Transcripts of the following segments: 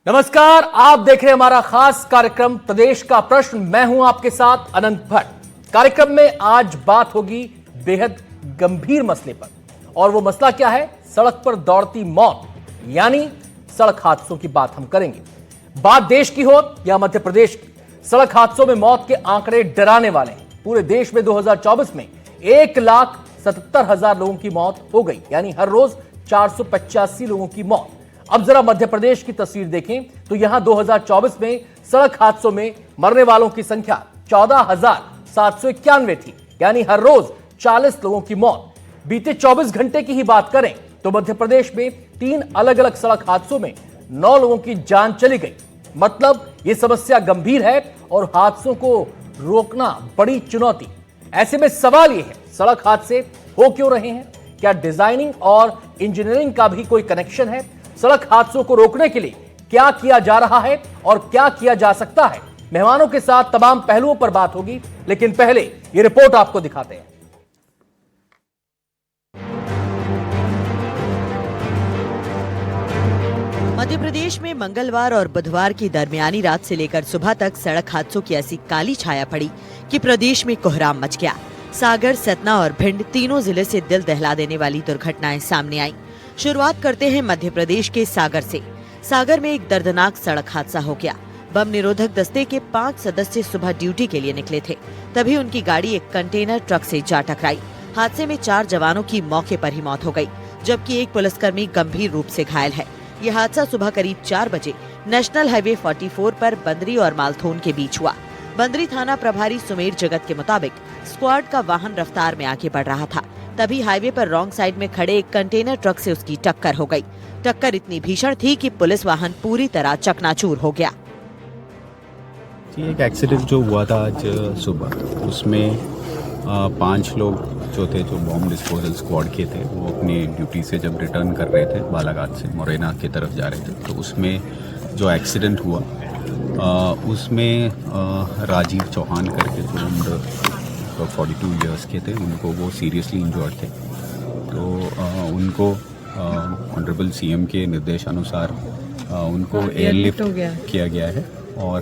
नमस्कार, आप देख रहे हैं हमारा खास कार्यक्रम प्रदेश का प्रश्न। मैं हूं आपके साथ अनंत भट्ट। कार्यक्रम में आज बात होगी बेहद गंभीर मसले पर, और वो मसला क्या है? सड़क पर दौड़ती मौत, यानी सड़क हादसों की बात हम करेंगे। बात देश की हो या मध्य प्रदेश की, सड़क हादसों में मौत के आंकड़े डराने वाले हैं। पूरे देश में 2024 में 1,77,000 लोगों की मौत हो गई, यानी हर रोज 485 लोगों की मौत। अब जरा मध्य प्रदेश की तस्वीर देखें तो यहां 2024 में सड़क हादसों में मरने वालों की संख्या 14,791 थी, यानी हर रोज 40 लोगों की मौत। बीते 24 घंटे की ही बात करें तो मध्य प्रदेश में 3 अलग अलग सड़क हादसों में 9 लोगों की जान चली गई। मतलब यह समस्या गंभीर है और हादसों को रोकना बड़ी चुनौती। ऐसे में सवाल यह है, सड़क हादसे हो क्यों रहे हैं? क्या डिजाइनिंग और इंजीनियरिंग का भी कोई कनेक्शन है? सड़क हादसों को रोकने के लिए क्या किया जा रहा है और क्या किया जा सकता है? मेहमानों के साथ तमाम पहलुओं पर बात होगी, लेकिन पहले यह रिपोर्ट आपको दिखाते हैं। मध्य प्रदेश में मंगलवार और बुधवार की दरमियानी रात से लेकर सुबह तक सड़क हादसों की ऐसी काली छाया पड़ी कि प्रदेश में कोहराम मच गया। सागर, सतना और भिंड तीनों जिले से दिल दहला देने वाली दुर्घटनाएं सामने आईं। शुरुआत करते हैं मध्य प्रदेश के सागर से। सागर में एक दर्दनाक सड़क हादसा हो गया। बम निरोधक दस्ते के 5 सदस्य सुबह ड्यूटी के लिए निकले थे, तभी उनकी गाड़ी एक कंटेनर ट्रक से जा टकराई। हादसे में 4 जवानों की मौके पर ही मौत हो गई, जबकि एक पुलिसकर्मी गंभीर रूप से घायल है। यह हादसा सुबह करीब 4 बजे नेशनल हाईवे 44 पर बंदरी और मालथोन के बीच हुआ। बंदरी थाना प्रभारी सुमेर जगत के मुताबिक स्क्वाड का वाहन रफ्तार में आगे बढ़ रहा था, तभी हाईवे पर रॉन्ग साइड में खड़े एक कंटेनर ट्रक से उसकी टक्कर हो गई। टक्कर इतनी भीषण थी कि पुलिस वाहन पूरी तरह चकनाचूर हो गया। एक एक्सीडेंट जो हुआ था आज सुबह, उसमें 5 लोग जो थे, जो बॉम्ब डिस्पोजल स्क्वाड के थे, वो अपनी ड्यूटी से जब रिटर्न कर रहे थे बालाघाट से मुरैना की तरफ जा रहे थे, तो उसमें जो एक्सीडेंट हुआ उसमें राजीव चौहान करके जो उम्र 42 इयर्स के थे, उनको वो सीरियसली इंजर्ड थे। तो उनको ऑनरेबल सीएम के निर्देशानुसार उनको एयरलिफ्ट किया गया है और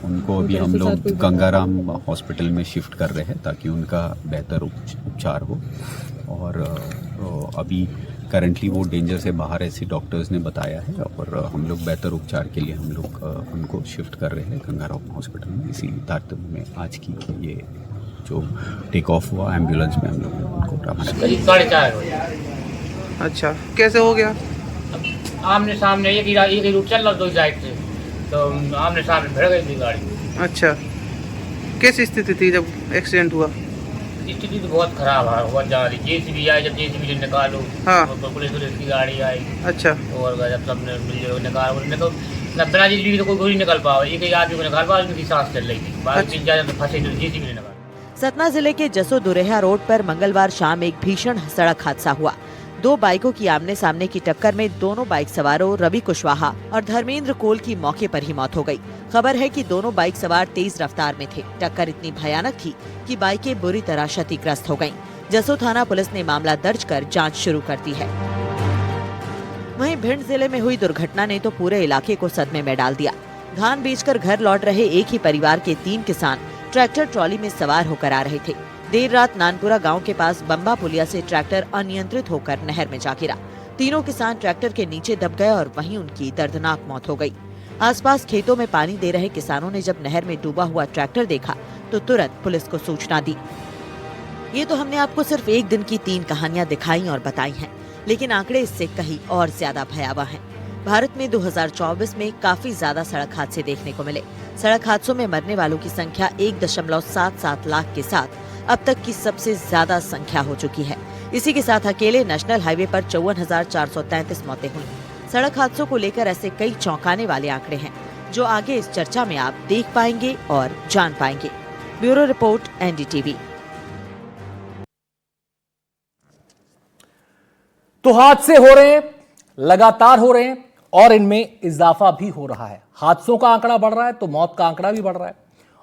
उनको अभी हम लोग गंगाराम हॉस्पिटल में शिफ्ट कर रहे हैं ताकि उनका बेहतर उपचार हो। और अभी करंटली वो डेंजर से बाहर ऐसे डॉक्टर्स ने बताया है, और हम लोग बेहतर उपचार के लिए हम लोग उनको शिफ्ट कर रहे हैं गंगाराम हॉस्पिटल में। इसी तारतम्य में आज की ये जो टेक ऑफ हुआ एम्बुलेंस में, हम लोग उनको रवाना किया। करीब 4:30 बजे। अच्छा, कैसे हो गया? आमने सामने एक ही रूट चल रहा, 2 साइड से, तो आमने सामने भिड़ गई थी गाड़ी। अच्छा, कैसी स्थिति थी जब एक्सीडेंट हुआ? स्थिति तो बहुत खराब है, बहुत ज़्यादा। जेसीबी आई, जब जेसीबी निकालो, हाँ, तो पुलिस की गाड़ी आई। अच्छा, और जब सबने मिल निकाल बिना जेसीबी तो कोई निकल पाओ, एक ही आदमी को निकाल पाओ, उनकी सांस चल रही थी, बाकी 3 4 तो फंसे, जेसीबी ने निकाल। सतना जिले के जसो दुरेहा रोड पर मंगलवार शाम एक भीषण सड़क हादसा हुआ। 2 बाइकों की आमने सामने की टक्कर में दोनों बाइक सवारों रवि कुशवाहा और धर्मेंद्र कोल की मौके पर ही मौत हो गई। खबर है कि दोनों बाइक सवार तेज रफ्तार में थे। टक्कर इतनी भयानक थी कि बाइकें बुरी तरह क्षतिग्रस्त हो गईं। जसो थाना पुलिस ने मामला दर्ज कर जांच शुरू कर दी है। वहीं भिंड जिले में हुई दुर्घटना ने तो पूरे इलाके को सदमे में डाल दिया। धान बेचकर घर लौट रहे एक ही परिवार के 3 किसान ट्रैक्टर ट्रॉली में सवार होकर आ रहे थे। देर रात नानपुरा गांव के पास बम्बा पुलिया से ट्रैक्टर अनियंत्रित होकर नहर में जा गिरा। तीनों किसान ट्रैक्टर के नीचे दब गए और वहीं उनकी दर्दनाक मौत हो गई। आसपास खेतों में पानी दे रहे किसानों ने जब नहर में डूबा हुआ ट्रैक्टर देखा तो तुरंत पुलिस को सूचना दी। ये तो हमने आपको सिर्फ एक दिन की 3 कहानियां दिखाई और बताई हैं, लेकिन आंकड़े इससे कहीं और ज्यादा भयावह हैं। भारत में 2024 में काफी ज्यादा सड़क हादसे देखने को मिले। सड़क हादसों में मरने वालों की संख्या 1.77 लाख के साथ अब तक की सबसे ज्यादा संख्या हो चुकी है। इसी के साथ अकेले नेशनल हाईवे पर 54,433 मौतें हुई। सड़क हादसों को लेकर ऐसे कई चौंकाने वाले आंकड़े हैं जो आगे इस चर्चा में आप देख पाएंगे और जान पाएंगे। Bureau report, NDTV. तो हादसे हो रहे हैं, लगातार हो रहे हैं, और इनमें इजाफा भी हो रहा है। हादसों का आंकड़ा बढ़ रहा है तो मौत का आंकड़ा भी बढ़ रहा है।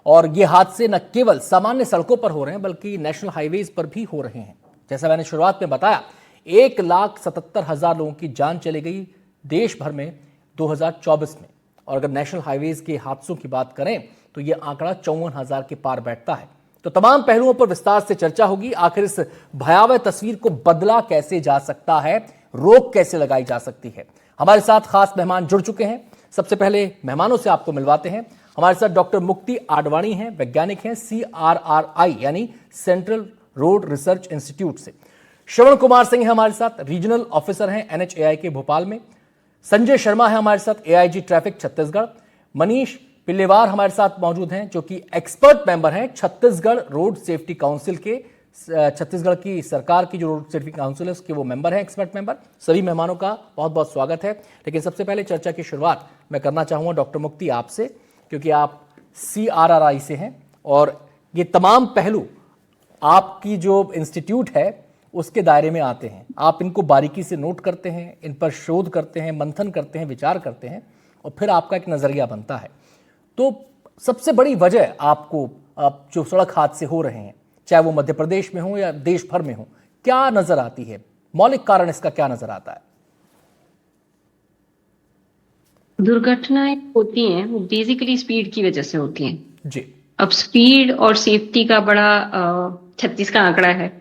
और ये हादसे न केवल सामान्य सड़कों पर हो रहे हैं बल्कि नेशनल हाईवेज पर भी हो रहे हैं। जैसा मैंने शुरुआत में बताया, 1,77,000 लोगों की जान चली गई देश भर में 2024 में। और अगर नेशनल हाईवेज के हादसों की बात करें तो ये आंकड़ा 54,000 के पार बैठता है। तो तमाम पहलुओं पर विस्तार से चर्चा होगी। आखिर इस भयावह तस्वीर को बदला कैसे जा सकता है, रोक कैसे लगाई जा सकती है। हमारे साथ खास मेहमान जुड़ चुके हैं। सबसे पहले मेहमानों से आपको मिलवाते हैं। हमारे साथ डॉक्टर मुक्ति आडवाणी हैं, वैज्ञानिक हैं CRRI यानी सेंट्रल रोड रिसर्च इंस्टीट्यूट से। श्रवण कुमार सिंह है हमारे साथ, रीजनल ऑफिसर हैं NHAI के भोपाल में। संजय शर्मा है हमारे साथ, AIG ट्रैफिक छत्तीसगढ़। मनीष पिल्लेवार हमारे साथ मौजूद हैं जो कि एक्सपर्ट मेंबर हैं छत्तीसगढ़ रोड सेफ्टी काउंसिल के। छत्तीसगढ़ की सरकार की जो रोड सेफ्टी काउंसिल है उसके वो मेंबर हैं, एक्सपर्ट मेंबर। सभी मेहमानों का बहुत बहुत स्वागत है। लेकिन सबसे पहले चर्चा की शुरुआत मैं करना चाहूँगा डॉक्टर मुक्ति आपसे, क्योंकि आप CRRI से हैं और ये तमाम पहलू आपकी जो इंस्टीट्यूट है उसके दायरे में आते हैं। आप इनको बारीकी से नोट करते हैं, इन पर शोध करते हैं, मंथन करते हैं, विचार करते हैं और फिर आपका एक नज़रिया बनता है। तो सबसे बड़ी वजह आपको जो सड़क हादसे हो रहे हैं, चाहे वो मध्य प्रदेश में हो या देश भर में हो, क्या नजर आती है? मौलिक कारण इसका क्या नजर आता है? दुर्घटनाएं होती हैं वो बेसिकली स्पीड की वजह से होती हैं जी। अब स्पीड और सेफ्टी का बड़ा 36 का आंकड़ा है।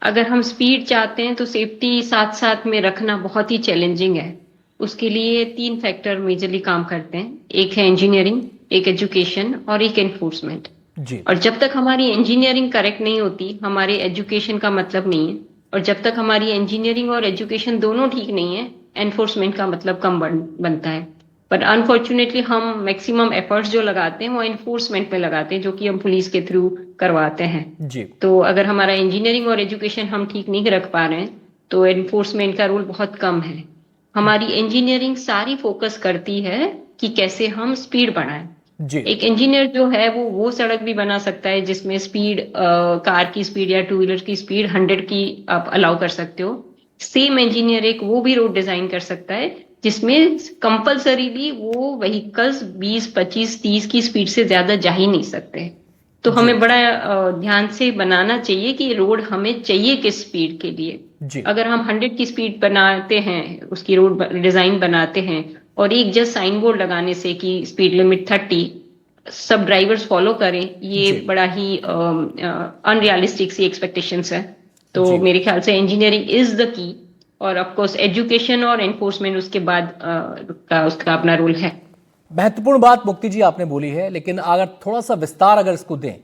अगर हम स्पीड चाहते हैं तो सेफ्टी साथ साथ में रखना बहुत ही चैलेंजिंग है। उसके लिए 3 फैक्टर मेजरली काम करते हैं। एक है इंजीनियरिंग, एक एजुकेशन और एक एनफोर्समेंट। जी। और जब तक हमारी इंजीनियरिंग करेक्ट नहीं होती, हमारे एजुकेशन का मतलब नहीं है। और जब तक हमारी इंजीनियरिंग और एजुकेशन दोनों ठीक नहीं है, एनफोर्समेंट का मतलब कम बनता है। बट अनफॉर्चुनेटली हम मैक्सिमम एफर्ट्स जो लगाते हैं वो एनफोर्समेंट में लगाते हैं, जो कि हम पुलिस के थ्रू करवाते हैं। जी। तो अगर हमारा इंजीनियरिंग और एजुकेशन हम ठीक नहीं रख पा रहे हैं तो एनफोर्समेंट का रोल बहुत कम है। हमारी इंजीनियरिंग सारी फोकस करती है कि कैसे हम स्पीड बढ़ाएं। जी। एक इंजीनियर जो है वो सड़क भी बना सकता है जिसमें स्पीड कार की स्पीड या 2 व्हीलर की स्पीड 100 की आप अलाउ कर सकते हो। सेम इंजीनियर एक वो भी रोड डिजाइन कर सकता है जिसमें कंपलसरीली वो व्हीकल्स 20, 25, 30 की स्पीड से ज्यादा जा ही नहीं सकते। तो हमें बड़ा ध्यान से बनाना चाहिए कि रोड हमें चाहिए किस स्पीड के लिए। जी। अगर हम 100 की स्पीड बनाते हैं, उसकी रोड डिजाइन बनाते हैं और एक जस्ट साइन बोर्ड लगाने से कि स्पीड लिमिट 30 सब ड्राइवर्स फॉलो करें, ये बड़ा ही अनरियलिस्टिक सी एक्सपेक्टेशंस है। तो मेरे ख्याल से इंजीनियरिंग इज द की और ऑफ कोर्स एजुकेशन और एनफोर्समेंट उसके बाद उसका अपना रोल है। महत्वपूर्ण बात मुक्ति जी आपने बोली है, लेकिन अगर थोड़ा सा विस्तार अगर इसको दें,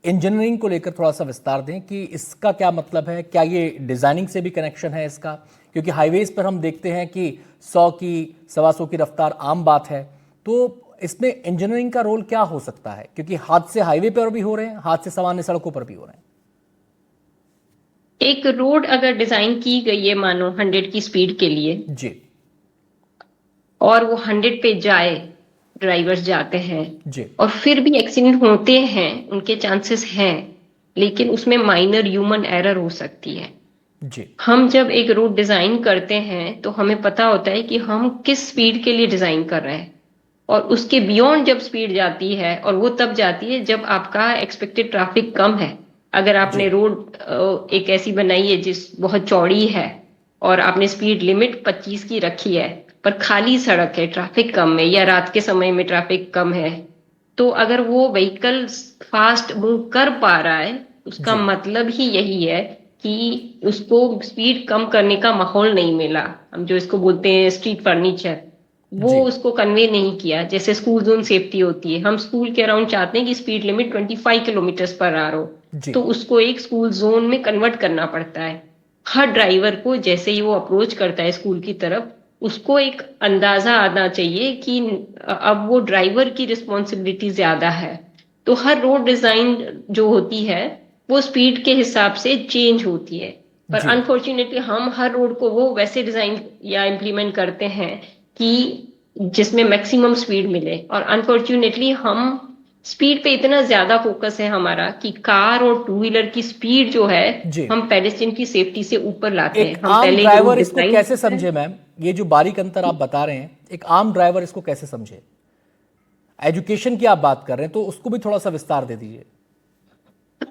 इंजीनियरिंग को लेकर थोड़ा सा विस्तार दें कि इसका क्या मतलब है। क्या ये डिजाइनिंग से भी कनेक्शन है इसका? क्योंकि हाईवेज पर हम देखते हैं कि 100 की 125 की रफ्तार आम बात है, तो इसमें इंजीनियरिंग का रोल क्या हो सकता है? क्योंकि हादसे हाईवे पर भी हो रहे हैं, हादसे सामान्य सड़कों पर भी हो रहे हैं। एक रोड अगर डिजाइन की गई है मानो 100 की स्पीड के लिए जी, और वो 100 पे जाए, ड्राइवर्स जाते हैं जी, और फिर भी एक्सीडेंट होते हैं, उनके चांसेस हैं, लेकिन उसमें माइनर ह्यूमन एरर हो सकती है। जी। हम जब एक रोड डिजाइन करते हैं तो हमें पता होता है कि हम किस स्पीड के लिए डिजाइन कर रहे हैं और उसके बियॉन्ड जब स्पीड जाती है, और वो तब जाती है जब आपका एक्सपेक्टेड ट्रैफिक कम है। अगर आपने रोड एक ऐसी बनाई है जिस बहुत चौड़ी है और आपने स्पीड लिमिट 25 की रखी है पर खाली सड़क है, ट्रैफिक कम है या रात के समय में ट्रैफिक कम है, तो अगर वो व्हीकल फास्ट मूव कर पा रहा है उसका मतलब ही यही है कि उसको स्पीड कम करने का माहौल नहीं मिला। हम जो इसको बोलते हैं स्ट्रीट फर्नीचर, वो उसको कन्वे नहीं किया। जैसे स्कूल जोन सेफ्टी होती है, हम स्कूल के अराउंड चाहते हैं कि speed limit 25 kilometre per hour हो, तो उसको एक स्कूल जोन में कन्वर्ट करना पड़ता है। हर ड्राइवर को जैसे ही वो अप्रोच करता है स्कूल की तरफ, उसको एक अंदाजा आना चाहिए कि अब वो ड्राइवर की रिस्पॉन्सिबिलिटी ज्यादा है। तो हर रोड डिजाइन जो होती है वो स्पीड के हिसाब से चेंज होती है, पर अनफॉर्चुनेटली हम हर रोड को वो वैसे डिजाइन या इम्प्लीमेंट करते हैं कि जिसमें मैक्सिमम स्पीड मिले, और अनफॉर्चुनेटली हम स्पीड पे इतना ज्यादा फोकस है हमारा कि कार और 2 व्हीलर की स्पीड जो है हम पेडेस्ट्रियन की सेफ्टी से ऊपर लाते हैं। एक आम ड्राइवर इसको कैसे समझे मैम? ये जो बारीक अंतर आप बता रहे हैं, एक आम ड्राइवर इसको कैसे समझे? एजुकेशन की आप बात कर रहे हैं तो उसको भी थोड़ा सा विस्तार दे दीजिए।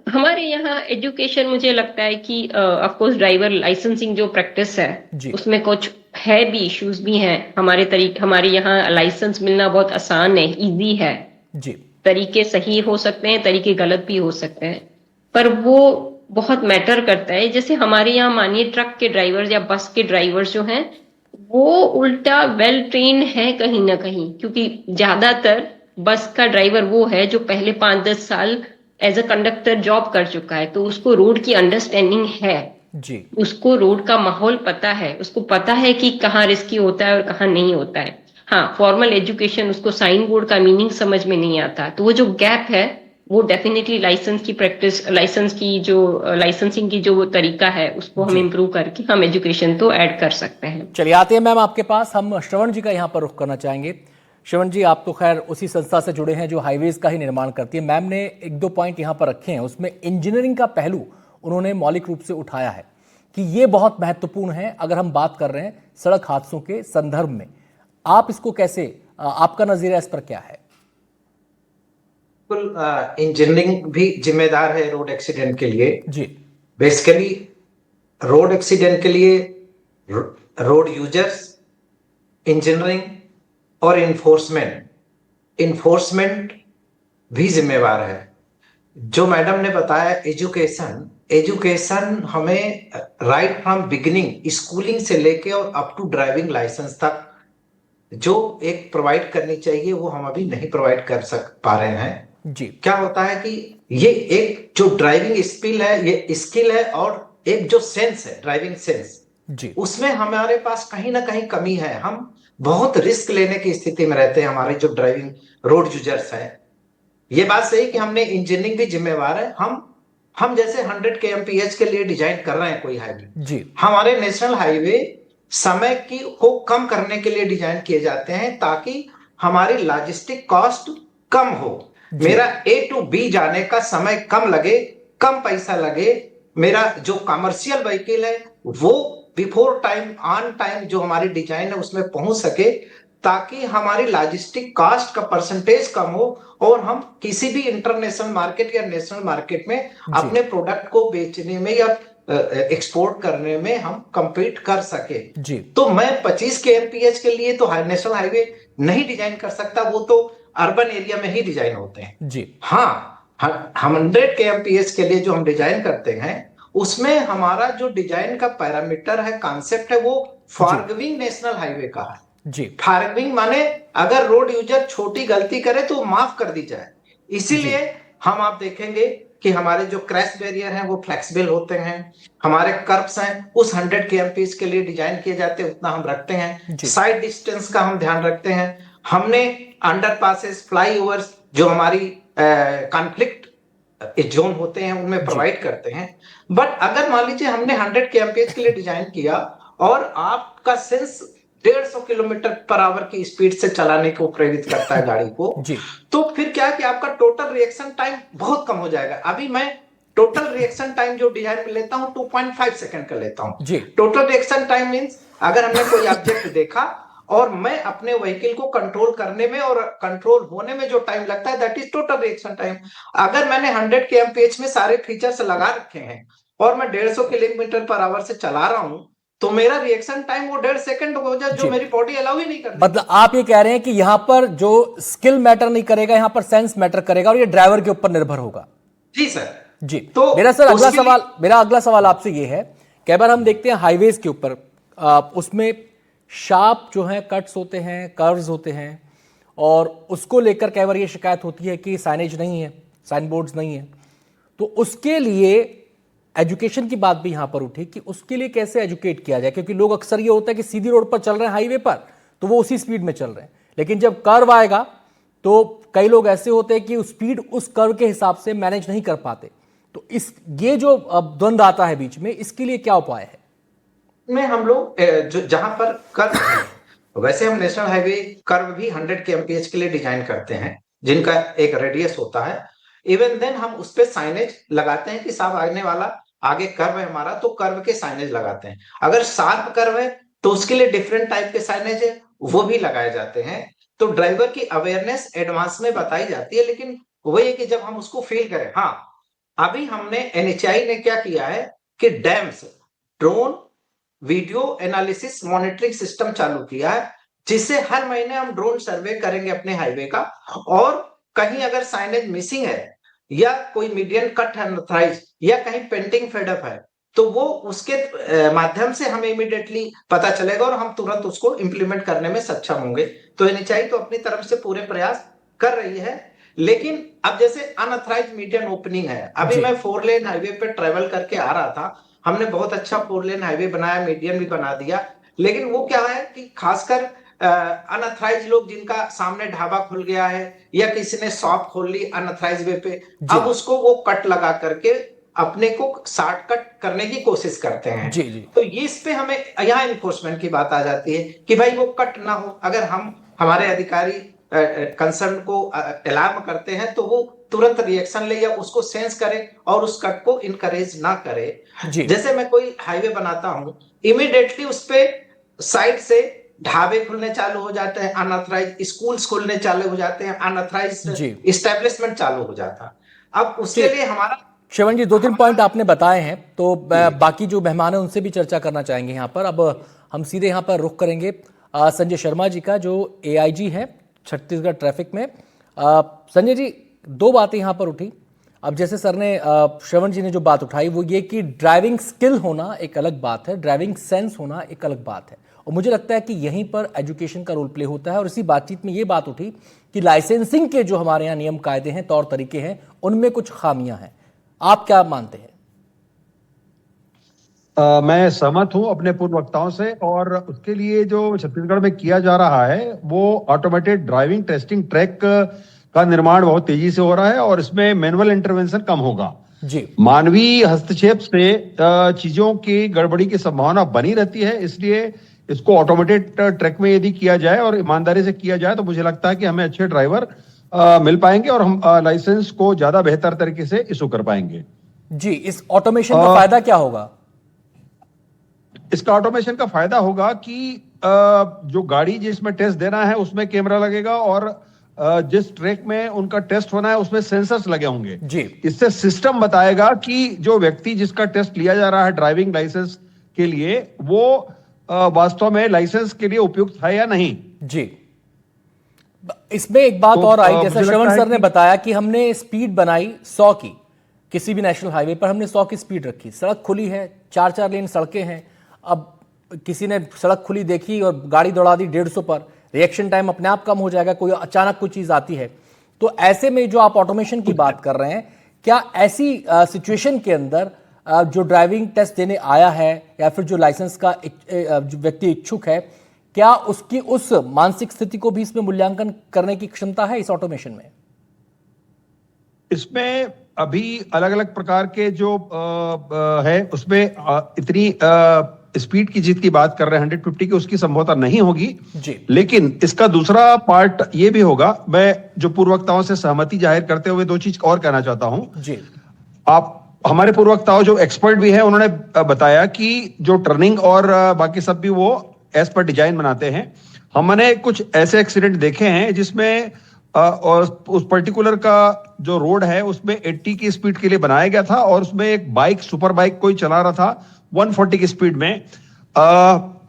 हमारे यहाँ एजुकेशन मुझे लगता है कि ऑफ कोर्स ड्राइवर लाइसेंसिंग जो प्रैक्टिस है उसमें कुछ है भी, इश्यूज भी हैं। हमारे यहाँ लाइसेंस मिलना बहुत आसान है, इजी है। जी तरीके सही हो सकते हैं, तरीके गलत भी हो सकते हैं, पर वो बहुत मैटर करता है। जैसे हमारे यहाँ मानिए ट्रक के ड्राइवर्स या बस के ड्राइवर्स जो हैं, वो उल्टा वेल ट्रेन्ड है कहीं ना कहीं, क्योंकि ज्यादातर बस का ड्राइवर वो है जो पहले 5-10 साल एज अ कंडक्टर जॉब कर चुका है, तो उसको रोड की अंडरस्टैंडिंग है, जी उसको रोड का माहौल पता है, उसको पता है कि कहाँ रिस्की होता है और कहाँ नहीं होता है। हाँ, फॉर्मल एजुकेशन, उसको साइन बोर्ड का मीनिंग समझ में नहीं आता, तो वो जो गैप है वो डेफिनेटली लाइसेंस की प्रैक्टिस, लाइसेंसिंग की जो तरीका है उसको हम जी। इम्प्रूव करके हम एजुकेशन तो ऐड कर सकते हैं। चलिए आते हैं मैम आपके पास, हम श्रवण जी का यहाँ पर रुख करना चाहेंगे। श्रवण जी, आप तो खैर उसी संस्था से जुड़े हैं जो हाईवेज का ही निर्माण करती है। मैम ने एक दो पॉइंट यहाँ पर रखे हैं, उसमें इंजीनियरिंग का पहलू उन्होंने मौलिक रूप से उठाया है कि ये बहुत महत्वपूर्ण है अगर हम बात कर रहे हैं सड़क हादसों के संदर्भ में। आप इसको कैसे, आपका नजरिया इस पर क्या है? बिल्कुल, इंजीनियरिंग भी जिम्मेदार है रोड एक्सीडेंट के लिए। जी बेसिकली रोड एक्सीडेंट के लिए रोड यूजर्स, इंजीनियरिंग और इन्फोर्समेंट भी जिम्मेवार है। जो मैडम ने बताया एजुकेशन हमें राइट फ्रॉम बिगिनिंग, स्कूलिंग से लेके और अप टू ड्राइविंग लाइसेंस तक जो एक प्रोवाइड करनी चाहिए वो हम अभी नहीं प्रोवाइड कर पा रहे हैं। जी क्या होता है कि ये एक जो ड्राइविंग स्किल है, ये स्किल है, और एक जो सेंस है, ड्राइविंग सेंस, जी उसमें हमारे पास कहीं ना कहीं कमी है। हम बहुत रिस्क लेने की स्थिति में रहते हैं, हमारे जो ड्राइविंग रोड यूजर्स हैं। ये बात सही कि हमने इंजीनियरिंग भी जिम्मेवार है। हम जैसे 100 kmph के लिए डिजाइन कर रहे हैं कोई हाईवे, जी हमारे नेशनल हाईवे समय की को कम करने के लिए डिजाइन किए जाते हैं ताकि हमारी लॉजिस्टिक कॉस्ट कम हो, मेरा A to B जाने का समय कम लगे, कम पैसा लगे, मेरा जो कमर्शियल व्हीकल है वो बिफोर टाइम, ऑन टाइम जो हमारी डिजाइन है उसमें पहुंच सके, ताकि हमारी लॉजिस्टिक कॉस्ट का परसेंटेज कम हो और हम किसी भी इंटरनेशनल मार्केट या नेशनल मार्केट में अपने प्रोडक्ट को बेचने में या एक्सपोर्ट करने में हम compete कर सके। जी तो मैं 25 kmph के लिए तो नेशनल हाईवे नहीं डिजाइन कर सकता, वो तो अर्बन एरिया में ही डिजाइन होते हैं। जी हाँ, 100 kmph के लिए जो हम डिजाइन करते हैं उसमें हमारा जो डिजाइन का पैरामीटर है, कॉन्सेप्ट है, वो फॉरगिविंग नेशनल हाईवे का है। जी फॉरगिविंग माने अगर रोड यूजर छोटी गलती करे तो माफ कर दी जाए। इसीलिए हम आप देखेंगे कि हमारे जो क्रैश बैरियर हैं वो फ्लेक्सिबल होते हैं, हमारे कर्व्स हैं उस 100 kmph के लिए डिजाइन किए जाते हैं, उतना हम रखते हैं। साइड डिस्टेंस का हम ध्यान रखते हैं। हमने अंडरपासेस, फ्लाईओवर्स जो हमारी कॉन्फ्लिक्ट जोन होते हैं उनमें प्रोवाइड करते हैं। बट अगर मान लीजिए हमने 100 kmph के लिए डिजाइन किया और आपका सेंस 150 किलोमीटर पर आवर की स्पीड से चलाने को प्रेरित करता है गाड़ी को, तो फिर क्या है कि आपका टोटल रिएक्शन टाइम बहुत कम हो जाएगा। अभी मैं टोटल रिएक्शन टाइम जो डिजाइन में लेता हूं 2.5 सेकंड का लेता हूं। टोटल रिएक्शन टाइम मींस अगर हमने कोई ऑब्जेक्ट देखा और मैं अपने व्हीकल को कंट्रोल करने में और कंट्रोल होने में जो टाइम लगता है, that is total reaction time. अगर मैंने 100 kmph में सारे फीचर्स लगा रखे हैं और मैं 150 किलोमीटर पर आवर से चला रहा हूं, तो मेरा रिएक्शन टाइम वो 1.5 सेकंड हो जाए, जो मेरी बॉडी अलाउ ही नहीं करती। मतलब आप ये कह रहे हैं कि यहां पर जो स्किल मैटर नहीं करेगा, यहां पर सेंस मैटर करेगा और ये ड्राइवर के ऊपर निर्भर होगा। जी सर। जी तो मेरा अगला सवाल आपसे ये है, कई बार हम देखते हैं हाईवेज के ऊपर उसमें शार्प जो है कट्स होते हैं, कर्व्स होते हैं, और उसको लेकर कई बार ये शिकायत होती है कि साइनेज नहीं है, साइन बोर्ड्स नहीं है। तो उसके लिए एजुकेशन की बात भी यहां पर उठी कि उसके लिए कैसे एजुकेट किया जाए, क्योंकि लोग अक्सर ये होता है कि सीधी रोड पर चल रहे हैं हाईवे पर तो वो उसी स्पीड में चल रहे हैं, लेकिन जब कर्व आएगा तो कई लोग ऐसे होते हैं कि उस स्पीड उस कर्व के हिसाब से मैनेज नहीं कर पाते। तो ये जो द्वंद आता है बीच में, इसके लिए क्या उपाय है? में हम लोग जहां पर कर्व, वैसे हम नेशनल हाईवे कर्व भी 100 kmph के लिए डिजाइन करते हैं जिनका एक रेडियस होता है। इवन देन हम उस पर साइनेज लगाते हैं कि साहब आने वाला आगे कर्व है हमारा, तो कर्व के साइनेज लगाते हैं। अगर शार्प कर्व है तो उसके लिए डिफरेंट टाइप के साइनेज है, वो भी लगाए जाते हैं। तो ड्राइवर की अवेयरनेस एडवांस में बताई जाती है, लेकिन वही है कि जब हम उसको फील करें। हाँ, अभी हमने NHAI ने क्या किया है कि dams, drone video analysis monitoring system चालू किया है, जिससे हर महीने हम ड्रोन सर्वे करेंगे अपने हाईवे का, और कहीं अगर साइनेज मिसिंग है या कोई मीडियन कट है अनऑथराइज्ड या कहीं पेंटिंग फेडअप है, तो वो उसके माध्यम से हमें इमीडिएटली पता चलेगा और हम तुरंत उसको इंप्लीमेंट करने में सक्षम होंगे। तो एनएचआई तो अपनी तरफ से पूरे प्रयास कर रही है, लेकिन अब जैसे अनऑथराइज्ड मीडियन ओपनिंग है, अभी मैं 4 लेन हाईवे पे ट्रेवल करके आ रहा था, हमने बहुत अच्छा 4 लेन हाईवे बनाया, मीडियन भी बना दिया, लेकिन वो क्या है कि खासकर अनऑथराइज लोग जिनका सामने ढाबा खुल गया है या किसी ने शॉप खोल ली अनऑथराइज वे पे, अब उसको वो कट लगा करके अपने को शॉर्टकट करने की कोशिश करते हैं। जी जी। तो ये इस पे हमें यहाँ इन्फोर्समेंट की बात आ जाती है कि भाई वो कट ना हो। अगर हम हमारे अधिकारी कंसर्न को अलार्म करते हैं तो वो तुरंत रिएक्शन ले या उसको सेंस करे और उस कट को इनकरेज ना करे। जैसे मैं कोई हाईवे बनाता हूं, इमीडिएटली उस पे साइड से ढाबे खुलने चालू हो जाते हैं अनऑथराइज, स्कूल्स खुलने चालू हो जाते हैं अनऑथराइज, एस्टेब्लिशमेंट चालू हो जाता। अब उसके लिए हमारा श्रवण जी 2-3 पॉइंट आपने बताए हैं, तो बाकी जो मेहमान हैं उनसे भी चर्चा करना चाहेंगे यहाँ पर। अब हम सीधे यहाँ पर रुख करेंगे संजय शर्मा जी का, जो एआईजी हैं छत्तीसगढ़ ट्रैफिक में। संजय जी, 2 बातें यहाँ पर उठी। अब जैसे सर ने श्रवण जी ने जो बात उठाई वो ये कि ड्राइविंग स्किल होना एक अलग बात है, ड्राइविंग सेंस होना एक अलग बात है, और मुझे लगता है कि यहीं पर एजुकेशन का रोल प्ले होता है। और इसी बातचीत में ये बात उठी कि लाइसेंसिंग के जो हमारे यहाँ नियम कायदे हैं, तौर तरीके हैं, उनमें कुछ खामियां हैं। आप क्या मानते हैं? मैं सहमत हूं अपने पूर्व वक्ताओं से, और उसके लिए जो छत्तीसगढ़ में किया जा रहा है वो ऑटोमेटेड ड्राइविंग टेस्टिंग ट्रैक का निर्माण बहुत तेजी से हो रहा है, और इसमें मैनुअल इंटरवेंशन कम होगा जी। मानवीय हस्तक्षेप से चीजों की गड़बड़ी की संभावना बनी रहती है, इसलिए इसको ऑटोमेटेड ट्रैक में यदि किया जाए और ईमानदारी से किया जाए तो मुझे लगता है कि हमें अच्छे ड्राइवर मिल पाएंगे और हम लाइसेंस को ज्यादा बेहतर तरीके से इशू कर पाएंगे। जी, इस ऑटोमेशन का फायदा क्या होगा? इसका ऑटोमेशन का फायदा होगा कि जो गाड़ी जिसमें टेस्ट देना है उसमें कैमरा लगेगा, और जिस ट्रैक में उनका टेस्ट होना है उसमें सेंसर्स लगे होंगे जी। इससे सिस्टम बताएगा कि जो व्यक्ति जिसका टेस्ट लिया जा रहा है ड्राइविंग लाइसेंस के लिए, वो वास्तव में लाइसेंस के लिए उपयुक्त है या नहीं। जी, इसमें एक बात और आई, जैसा श्रवण सर ने बताया कि हमने स्पीड बनाई 100 की, किसी भी नेशनल हाईवे पर हमने 100 की स्पीड रखी, सड़क खुली है, 4-4 लेन सड़कें हैं, अब किसी ने सड़क खुली देखी और गाड़ी दौड़ा दी 150 पर, रिएक्शन टाइम अपने आप कम हो जाएगा, कोई अचानक कोई चीज आती है। तो ऐसे में जो आप ऑटोमेशन की बात कर रहे हैं, क्या ऐसी सिचुएशन के अंदर जो ड्राइविंग टेस्ट देने आया है या फिर जो लाइसेंस का जो व्यक्ति इच्छुक है, क्या उसकी उस मानसिक स्थिति को भी इसमें मूल्यांकन करने की क्षमता है इस ऑटोमेशन में? इसमें अभी अलग अलग प्रकार के जो है उसमें इतनी स्पीड की जीत की बात कर रहे हैं 150 की, उसकी संभवता नहीं होगी जी। लेकिन इसका दूसरा पार्ट ये भी होगा, मैं जो पूर्ववक्ताओं से सहमति जाहिर करते हुए 2 चीज और कहना चाहता हूं जी। आप हमारे पूर्ववक्ताओं जो एक्सपर्ट भी हैं उन्होंने बताया कि जो टर्निंग और बाकी सब भी वो एज पर डिजाइन बनाते हैं। हमने कुछ ऐसे एक्सीडेंट देखे हैं जिसमें और उस पर्टिकुलर का जो रोड है उसमें 80 की स्पीड के लिए बनाया गया था, और उसमें एक बाइक, सुपर बाइक कोई चला रहा था 140 की स्पीड में।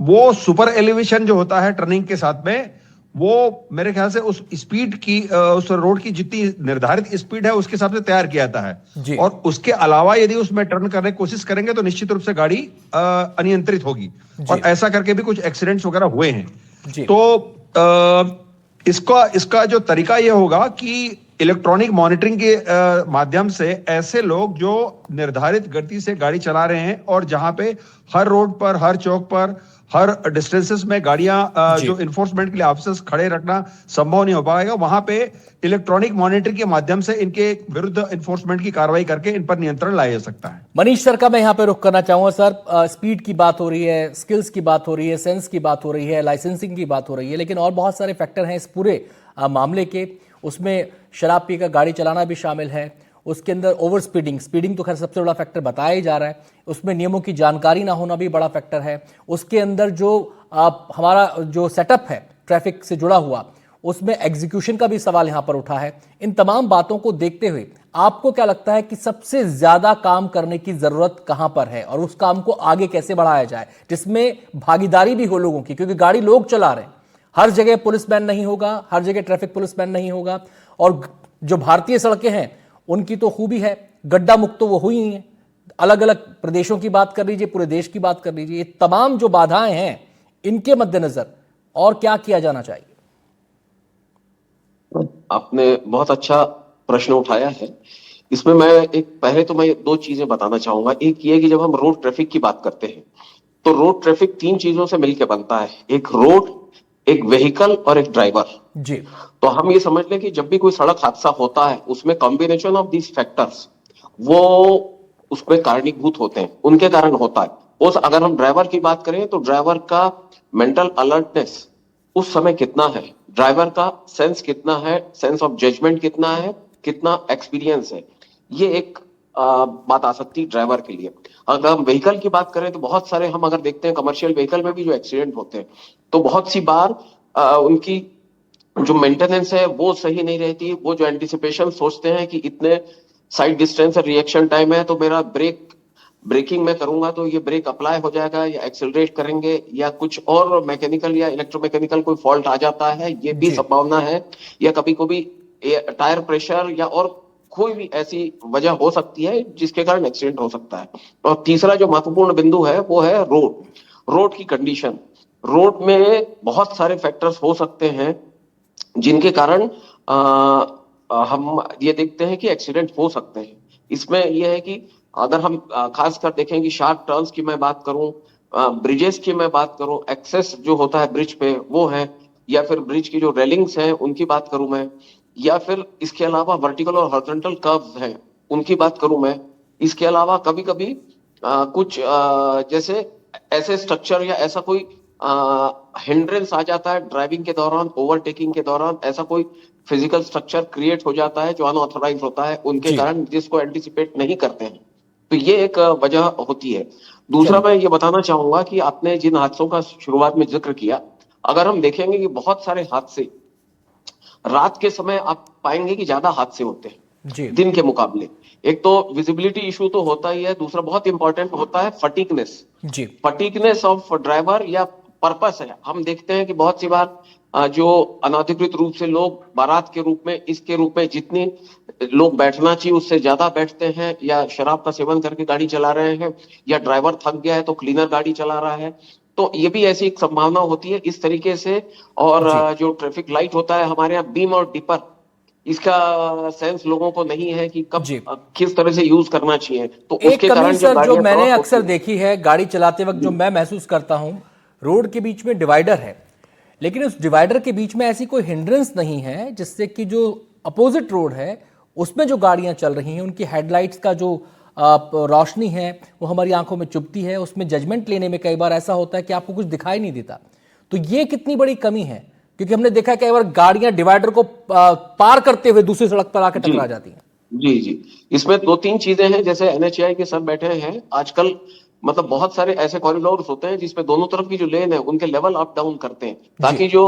वो सुपर एलिवेशन जो होता है टर्निंग के साथ में, वो मेरे ख्याल से उस स्पीड की उस रोड की जितनी निर्धारित स्पीड है उसके हिसाब से तैयार किया जाता है, और उसके अलावा यदि उसमें टर्न करने की कोशिश करेंगे तो निश्चित रूप से गाड़ी अनियंत्रित होगी, और ऐसा करके भी कुछ एक्सीडेंट्स वगैरह हुए हैं। तो इसका जो तरीका यह होगा कि इलेक्ट्रॉनिक मॉनिटरिंग के माध्यम से ऐसे लोग जो निर्धारित गति से गाड़ी चला रहे हैं और जहां पे हर रोड पर, हर चौक पर, हर डिस्टेंसेस में गाड़ियां जो इन्फोर्समेंट के लिए ऑफिसर्स खड़े रखना संभव नहीं हो पाएगा, वहां पे इलेक्ट्रॉनिक मॉनिटरिंग के माध्यम से इनके विरुद्ध इन्फोर्समेंट की कार्रवाई करके इन पर नियंत्रण लाया जा सकता है। मनीष सर का मैं यहाँ पे रुख करना चाहूंगा। सर, स्पीड की बात हो रही है, स्किल्स की बात हो रही है, सेंस की बात हो रही है, लाइसेंसिंग की बात हो रही है, लेकिन और बहुत सारे फैक्टर हैं इस पूरे मामले के। उसमें शराब पीकर गाड़ी चलाना भी शामिल है, उसके अंदर ओवर स्पीडिंग तो खैर सबसे बड़ा फैक्टर बताया ही जा रहा है, उसमें नियमों की जानकारी ना होना भी बड़ा फैक्टर है, उसके अंदर जो हमारा जो सेटअप है ट्रैफिक से जुड़ा हुआ, उसमें एग्जीक्यूशन का भी सवाल यहाँ पर उठा है। इन तमाम बातों को देखते हुए आपको क्या लगता है कि सबसे ज्यादा काम करने की जरूरत कहां पर है और उस काम को आगे कैसे बढ़ाया जाए जिसमें भागीदारी भी हो लोगों की, क्योंकि गाड़ी लोग चला रहे हैं, हर जगह पुलिसमैन नहीं होगा, हर जगह ट्रैफिक पुलिसमैन नहीं होगा। और जो भारतीय सड़कें हैं उनकी तो खूबी है, गड्ढा मुक्त तो वो हुई ही है। अलग अलग प्रदेशों की बात कर लीजिए, पूरे देश की बात कर लीजिए, ये तमाम जो बाधाएं हैं इनके मद्देनजर और क्या किया जाना चाहिए? आपने बहुत अच्छा प्रश्न उठाया है। इसमें पहले तो मैं दो चीजें बताना चाहूंगा। एक ये कि जब हम रोड ट्रैफिक की बात करते हैं तो रोड ट्रैफिक तीन चीजों से मिलकर बनता है, एक रोड, एक व्हीकल और एक ड्राइवर जी। तो हम ये समझ लें कि जब भी कोई सड़क हादसा होता है उसमें कॉम्बिनेशन ऑफ दीज फैक्टर्स वो उसमें कारणीभूत होते हैं, उनके कारण होता है। उस अगर हम ड्राइवर की बात करें तो ड्राइवर का मेंटल अलर्टनेस उस समय कितना है, ड्राइवर का सेंस कितना है, सेंस ऑफ जजमेंट कितना है, कितना एक्सपीरियंस है, ये एक बात आ सकती है ड्राइवर के लिए। अगर हम व्हीकल की बात करें तो बहुत सारे हम अगर देखते हैं कमर्शियल व्हीकल में भी जो एक्सीडेंट होते हैं तो बहुत सी बार उनकी जो मेंटेनेंस है वो सही नहीं रहती। वो जो एंटिसिपेशन सोचते हैं कि इतने साइड डिस्टेंस रिएक्शन टाइम है तो मेरा ब्रेकिंग में करूंगा तो ये ब्रेक अप्लाई हो जाएगा, या एक्सेलरेट करेंगे, या कुछ और मैकेनिकल या इलेक्ट्रोमैकेनिकल कोई फॉल्ट आ जाता है, ये भी संभावना है। या कभी कभी टायर प्रेशर या और कोई भी ऐसी वजह हो सकती है जिसके कारण एक्सीडेंट हो सकता है। और तीसरा जो महत्वपूर्ण बिंदु है वो है रोड की कंडीशन। रोड में बहुत सारे फैक्टर्स हो सकते हैं जिनके कारण हम ये देखते हैं कि एक्सीडेंट हो सकते हैं। इसमें यह है कि अगर हम खासकर देखें कि शार्प टर्न्स की मैं बात करूं, ब्रिजेस की मैं बात करूं, एक्सेस जो होता है ब्रिज पे वो है, या फिर ब्रिज की जो रेलिंग्स हैं उनकी बात करूं मैं, या फिर इसके अलावा वर्टिकल और हॉरिजॉन्टल कर्व्स हैं उनकी बात करूं मैं। इसके अलावा कभी कभी कुछ जैसे ऐसे स्ट्रक्चर या ऐसा कोई हिंड्रेंस आ जाता है ड्राइविंग के दौरान, ओवरटेकिंग के दौरान, ऐसा कोई फिजिकल स्ट्रक्चर क्रिएट हो जाता है जो अनऑथराइज होता है, उनके कारण जिसको एंटिसिपेट नहीं करते हैं, तो ये एक वजह होती है। दूसरा मैं ये बताना चाहूंगा कि आपने जिन हादसों का शुरुआत में जिक्र किया, अगर हम देखेंगे कि बहुत सारे हादसे रात के समय आप पाएंगे कि ज्यादा हादसे होते हैं दिन के मुकाबले। एक तो विजिबिलिटी इशू तो होता ही है, दूसरा बहुत इंपॉर्टेंट होता है फटीकनेस ऑफ ड्राइवर या पर्पस है। हम देखते हैं कि बहुत सी बार जो अनधिकृत रूप से लोग बारात के रूप में, इसके रूप में जितनी लोग बैठना चाहिए उससे ज्यादा बैठते हैं, या शराब का सेवन करके गाड़ी चला रहे हैं, या ड्राइवर थक गया है तो क्लीनर गाड़ी चला रहा है, तो ये भी ऐसी एक संभावना होती है इस तरीके से। और जो ट्रैफिक लाइट होता है हमारे यहाँ बीम और डिपर, इसका सेंस लोगों को नहीं है कि कब किस तरह से यूज करना चाहिए, तो उसके कारण जो मैंने अक्सर देखी है गाड़ी चलाते वक्त, जो मैं महसूस करता हूं, रोड के बीच में डिवाइडर है लेकिन उस डिवाइडर के बीच में ऐसी कोई हिंड्रेंस नहीं है जिससे कि जो अपोजिट रोड है उसमें जो गाड़ियां चल रही हैं उनकी हेडलाइट्स का जो रोशनी है वो हमारी आंखों में चुभती है। उसमें जजमेंट लेने में कई बार ऐसा होता है कि आपको कुछ दिखाई नहीं देता। तो ये कितनी बड़ी कमी है, क्योंकि हमने देखा है कई बार गाड़ियां डिवाइडर को पार करते हुए दूसरी सड़क पर आकर टकरा जाती हैं। जी, इसमें दो तीन चीजें हैं। जैसे NHAI के सर बैठे हैं आजकल, मतलब बहुत सारे ऐसे कॉरिडोर्स होते हैं जिसमें दोनों तरफ की जो लेन है उनके लेवल अप डाउन करते हैं ताकि जो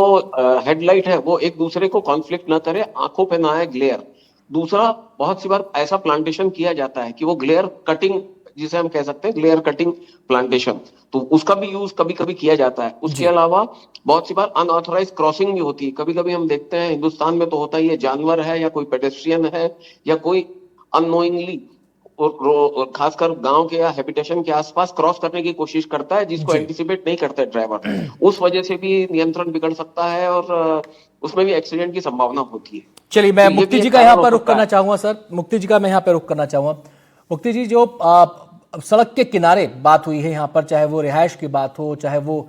हेडलाइट है वो एक दूसरे को कॉन्फ्लिक्ट ना करे, आंखों पे ना आए ग्लेयर। दूसरा, बहुत सी बार ऐसा प्लांटेशन किया जाता है कि वो ग्लेयर कटिंग, जिसे हम कह सकते हैं ग्लेयर कटिंग प्लांटेशन, तो उसका भी यूज कभी कभी किया जाता है। उसके अलावा बहुत सी बार अनऑथराइज क्रॉसिंग भी होती है। कभी कभी हम देखते हैं हिंदुस्तान में तो होता ही है, जानवर है या कोई पेडेस्ट्रियन है या कोई अननोइंगली और खासकर गांव के या हैबिटेशन के आसपास क्रॉस करने की कोशिश करता है जिसको एंटिसिपेट नहीं करता है ड्राइवर। उस वजह से भी नियंत्रण बिगड़ सकता है और उसमें भी एक्सीडेंट की संभावना होती है। चलिए, मैं मुक्ति जी का यहाँ पर रुख करना चाहूंगा सर, मुक्ति जी का मैं यहाँ पर रुख करना चाहूंगा। मुक्ति जी, जो सड़क के किनारे बात हुई है यहाँ पर, चाहे वो रिहायश की बात हो, चाहे वो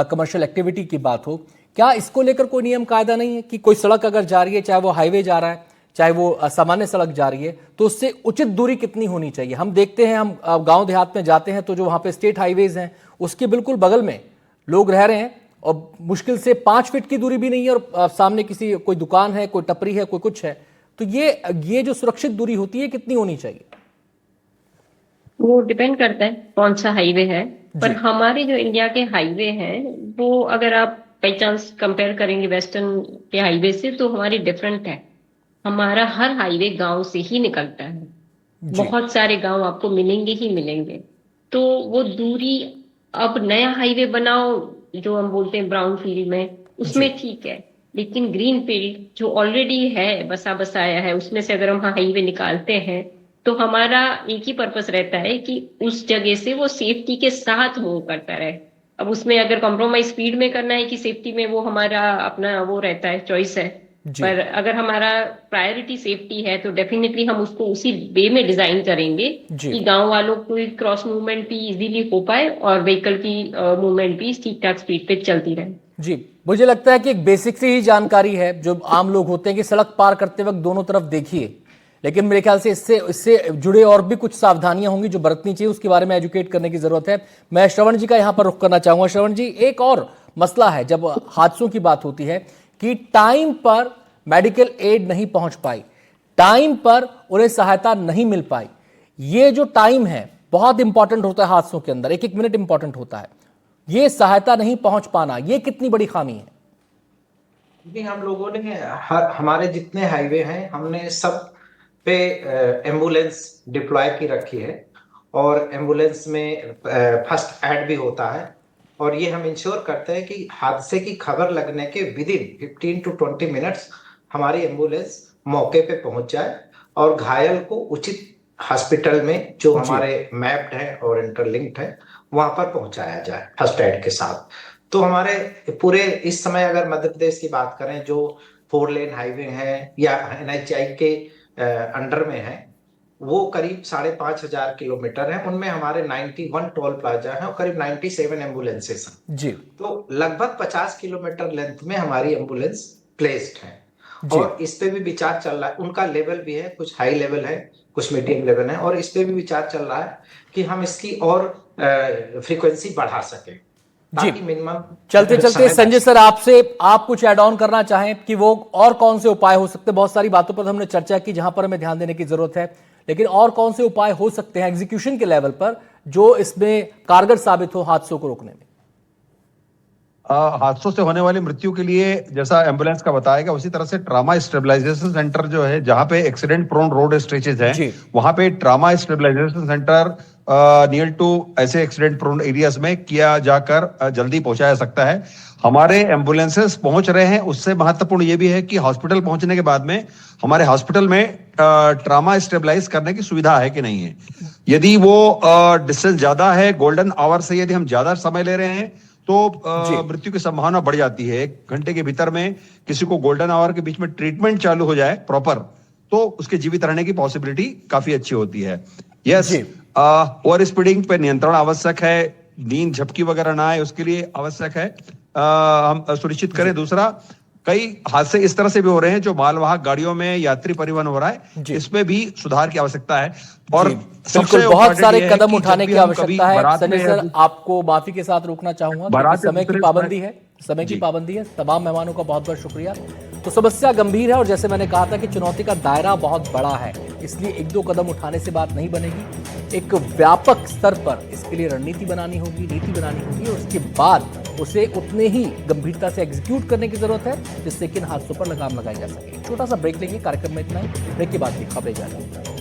कमर्शियल एक्टिविटी की बात हो, क्या इसको लेकर कोई नियम कायदा नहीं है कि कोई सड़क अगर जा रही है, चाहे वो हाईवे जा रहा है, चाहे वो सामान्य सड़क जा रही है, तो उससे उचित दूरी कितनी होनी चाहिए? हम देखते हैं, हम गांव देहात में जाते हैं तो जो वहां पे स्टेट हाईवेज हैं उसके बिल्कुल बगल में लोग रह रहे हैं और मुश्किल से 5 फीट की दूरी भी नहीं है और सामने किसी कोई दुकान है, कोई टपरी है, कोई कुछ है, तो ये जो सुरक्षित दूरी होती है कितनी होनी चाहिए? वो डिपेंड करता है कौन सा हाईवे है, पर हमारे जो इंडिया के हाईवे हैं वो अगर आप बाई चांस कंपेयर करेंगे वेस्टर्न के हाईवे से तो हमारी डिफरेंट है। हमारा हर हाईवे गांव से ही निकलता है। बहुत सारे गांव आपको मिलेंगे ही मिलेंगे। तो वो दूरी, अब नया हाईवे बनाओ जो हम बोलते हैं ब्राउन फील्ड में, उसमें ठीक है, लेकिन ग्रीन फील्ड जो ऑलरेडी है बसा बसाया है, उसमें से अगर हम हाईवे निकालते हैं तो हमारा एक ही पर्पस रहता है कि उस जगह से वो सेफ्टी के साथ मूव करता रहे। अब उसमें अगर कॉम्प्रोमाइज स्पीड में करना है कि सेफ्टी में, वो हमारा अपना वो रहता है, चॉइस है। पर अगर हमारा प्रायोरिटी सेफ्टी है तो डेफिनेटली हम उसको उसी वे में डिजाइन करेंगे कि गांव वालों को क्रॉस मूवमेंट भी इजीली हो पाए और व्हीकल की मूवमेंट भी ठीक ठाक स्पीड पे चलती रहे। जी, मुझे लगता है कि एक बेसिक सी ही जानकारी है जो आम लोग होते हैं कि सड़क पार करते वक्त दोनों तरफ देखिए, लेकिन मेरे ख्याल से इससे जुड़े और भी कुछ सावधानियां होंगी जो बरतनी चाहिए, उसके बारे में एजुकेट करने की जरूरत है। मैं श्रवण जी का यहां पर रुख करना चाहूंगा। श्रवण जी, एक और मसला है जब हादसों की बात होती है कि टाइम पर मेडिकल एड नहीं पहुंच पाई, टाइम पर उन्हें सहायता नहीं मिल पाई। ये जो टाइम है बहुत इंपॉर्टेंट होता है हादसों के अंदर, एक एक मिनट इंपॉर्टेंट होता है। ये सहायता नहीं पहुंच पाना, ये कितनी बड़ी खामी है? जी, हम लोगों ने हमारे जितने हाईवे हैं हमने सब पे एम्बुलेंस डिप्लॉय की रखी है और एम्बुलेंस में फर्स्ट एड भी होता है। और ये हम इंश्योर करते हैं कि हादसे की खबर लगने के विदिन 15 to 20 मिनट्स हमारी एम्बुलेंस मौके पे पहुंच जाए और घायल को उचित हॉस्पिटल में जो हमारे मैप्ड है और इंटरलिंक्ड है वहां पर पहुंचाया जाए फर्स्ट एड के साथ। तो हमारे पूरे इस समय अगर मध्य प्रदेश की बात करें, जो 4 लेन हाईवे है या NHAI के अंडर में है, वो करीब 5,500 किलोमीटर है। उनमें हमारे 91 टोल प्लाजा है और करीब 97 एम्बुलेंसेस हैं। जी, तो लगभग 50 किलोमीटर लेंथ में हमारी एम्बुलेंस प्लेस्ड है और इस पे भी विचार चल रहा है। उनका लेवल भी है, कुछ हाई लेवल है, कुछ मीडियम लेवल है, और इस पे भी विचार चल रहा है कि हम इसकी और फ्रीक्वेंसी बढ़ा सकें ताकि मिनिमम। चलते चलते संजय सर, आपसे आप कुछ ऐड ऑन करना चाहें कि वो और कौन से उपाय हो सकते हैं? बहुत सारी बातों पर हमने चर्चा की जहां पर हमें ध्यान देने की जरूरत है, लेकिन और कौन से उपाय हो सकते हैं एग्जीक्यूशन के लेवल पर जो इसमें कारगर साबित हो हादसों को रोकने में? हादसों से होने वाली मृत्यु के लिए जैसा एम्बुलेंस का बताएगा उसी तरह से ट्रामा स्टेबलाइजेशन सेंटर जो है, जहां पे एक्सीडेंट प्रोन रोड स्ट्रेचेस हैं, वहां पे trauma stabilization centre near to ऐसे एक्सीडेंट प्रोन एरियाज में किया जाकर जल्दी पहुंचाया सकता है। हमारे एम्बुलेंसेस पहुंच रहे हैं। उससे महत्वपूर्ण ये भी है कि हॉस्पिटल पहुंचने के बाद में हमारे हॉस्पिटल में ट्रामा स्टेबलाइज करने की सुविधा है कि नहीं है। यदि वो डिस्टेंस ज्यादा है, गोल्डन आवर से यदि हम ज्यादा समय ले रहे हैं तो मृत्यु की संभावना बढ़ जाती है। 1 घंटे के भीतर में किसी को गोल्डन आवर के बीच में ट्रीटमेंट चालू हो जाए प्रॉपर, तो उसके जीवित रहने की पॉसिबिलिटी काफी अच्छी होती है। यस, ओवर स्पीडिंग पे नियंत्रण आवश्यक है, नींद झपकी वगैरह ना आए उसके लिए आवश्यक है हम सुनिश्चित करें। दूसरा, कई हादसे इस तरह से भी हो रहे हैं जो मालवाहक गाड़ियों में यात्री परिवहन हो रहा है, इसमें भी सुधार की आवश्यकता है और बिल्कुल बहुत सारे कदम उठाने की आवश्यकता है। संजय सर, आपको माफी के साथ रोकना चाहूंगा, समय की पाबंदी है, समय की पाबंदी है। तमाम मेहमानों का बहुत बहुत शुक्रिया। तो समस्या गंभीर है और जैसे मैंने कहा था कि चुनौती का दायरा बहुत बड़ा है, इसलिए 1-2 कदम उठाने से बात नहीं बनेगी। एक व्यापक स्तर पर इसके लिए रणनीति बनानी होगी, नीति बनानी होगी और उसके बाद उसे उतने ही गंभीरता से एग्जीक्यूट करने की जरूरत है जिससे कि इन हादसों पर लगाम लगाई जा सके। छोटा सा ब्रेक लेंगे, कार्यक्रम में इतना ही। ब्रेक के बाद भी खबरें जारी।